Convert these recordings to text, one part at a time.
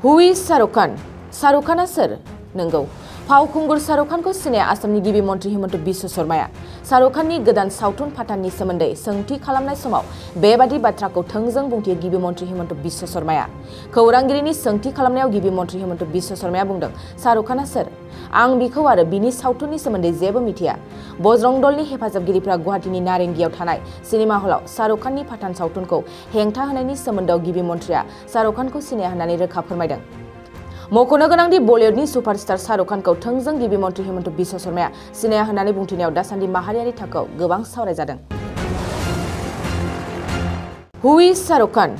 Who is Shahrukh Khan? Shahrukh Khanआ सोर? नंगौ। फावखुंगुर शाहरुख खानखौ सिनाया आसामनि गिबि मन्त्रि हिमन्त बिश्व शर्माया शाहरुख खाननि गोदान सावथुन पाठाननि सोमोन्दै सोंथि खालामनाय समाव बेबादि बाथ्राखौ थोंजों बुंथियो गिबि मन्त्रि हिमन्त बिश्व शर्माया। खौरांगिरिनि सोंथि खालामनायाव गिबि मन्त्रि हिमन्त बिश्व शर्माया बुंदों, शाहरुख खानआ सोर? आं बिखौ आरो बिनि सावथुननि सोमोन्दै जेबो मिथिया। बजरं दलनि हेफाजाबगिरिफ्रा गुवाहाटीनि नारेंगियाव थानाय सिनेमा हलाव शाहरुख खाननि पाठान सावथुनखौ हेंथा होनायनि सोमोन्दोआव गिबि मन्थ्रिया शाहरुख खानखौ सिनाया होननानै रोखा फोरमायदों। मख'नो गोनांदि बलिउडनि सुपारस्टार शाहरुख खानखौ थोंजों गिबि मन्त्रि हिमन्त बिश्व शर्माया सिनाया होननानै बुंथिनायाव दासान्दि माहारियारि थाखोआव गोबां सावरायजादों। Who is Shahrukh Khan?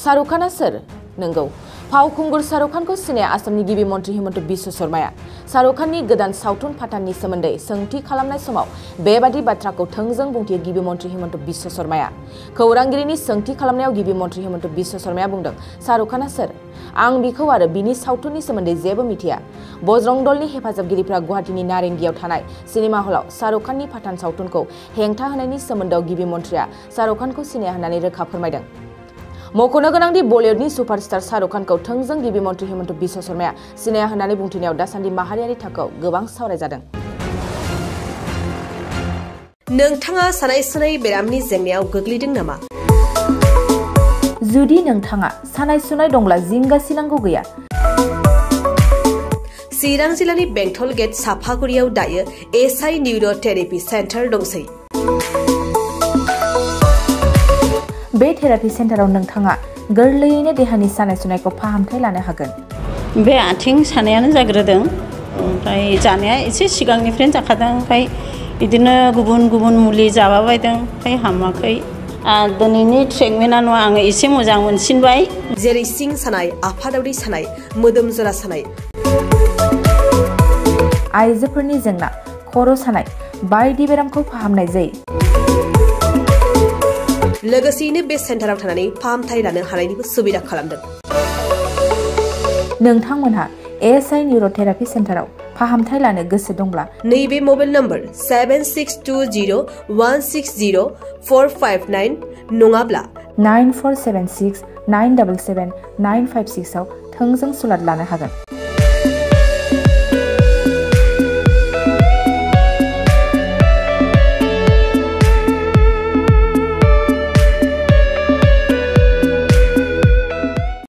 Shahrukh खानआ सोर? नंगौ। फावखुंगुर शाहरुख खानखौ सिनाया आसामनि गिबि मन्त्रि हिमन्त बिश्व शर्माया शाहरुख खाननि गोदान सावथुन पाठाननि सोमोन्दै सोंथि खालामनाय समाव बेबादि बाथ्राखौ थोंजों बुंथियो गिबि मन्त्रि हिमन्त बिश्व शर्माया। खौरांगिरिनि सोंथि खालामनायाव गिबि मन्त्रि हिमन्त बिश्व शर्माया बुंदों, शाहरुख खानआ सोर? आं बिखौ आरो बिनि सावथुननि सोमोन्दै जेबो मिथिया। बजरं दलनि हेफाजाबगिरिफ्रा गुवाहाटीनि नारेंगियाव थानाय सिनेमा हलाव शाहरुख खाननि पाठान सावथुनखौ हेंथा होनायनि सोमोन्दोआव गिबि मन्थ्रिया शाहरुख खानखौ सिनाया होननानै रोखा फोरमायदों। मख'नो गोनांदि बलिउडनि सुपारस्टार शाहरुख खानखौ थोंजों गिबि मन्त्रि हिमन्त बिश्व शर्माया सिनाया होननानै बुंथिनायाव दासान्दि माहारियारि थाखोआव गोबां सावरायजादों। नोंथाङा सानाय सुनाय बेरामनि जेंनायाव गोग्लैदों नामा? जुदि नोंथाङा सानाय सुनाय दंब्ला जिंगा सिनांगौ गैया। चिरां जिल्लानि बेंटल गेट साफागुरियाव दायो एसआइ निउर' थेरापि सेन्टार दंसै। बे थेरापि सेन्टाराव नोंथाङा गोरलैयैनो देहानि सानाय सुनायखौ फाहामथाय लानो हागोन। बे आथिं सानायानो जाग्रोदों, ओमफ्राय जानाया एसे सिगांनिफ्रायनो जाखादों, ओमफ्राय बिदिनो गुबुन गुबुन मुलि जाबाबायदों, ओमफ्राय हामाखै। दिनैनि ट्रिटमेन्टआ आङो एसे मोजां मोनसिनबाय। जेरै सिं सानाय, आफादावरि सानाय, मोदोम जरा सानाय, आइजोफोरनि जेंना, खर' सानाय बायदि बेरामखौ फाहामनाय जायो। लोगोसेयैनो बे सेन्टाराव थानानै फाहामथाय लानो हानायनिबो सुबिदा खालामदों। नोंथांमोनहा एसआइ निउर' थेरापि सेन्टाराव फाहामथाय लानो गोसो दंब्ला नैबे मबाइल नम्बर 7620160459 नङाब्ला 9476977956 आव थोंजों सुलाद लानो हागोन।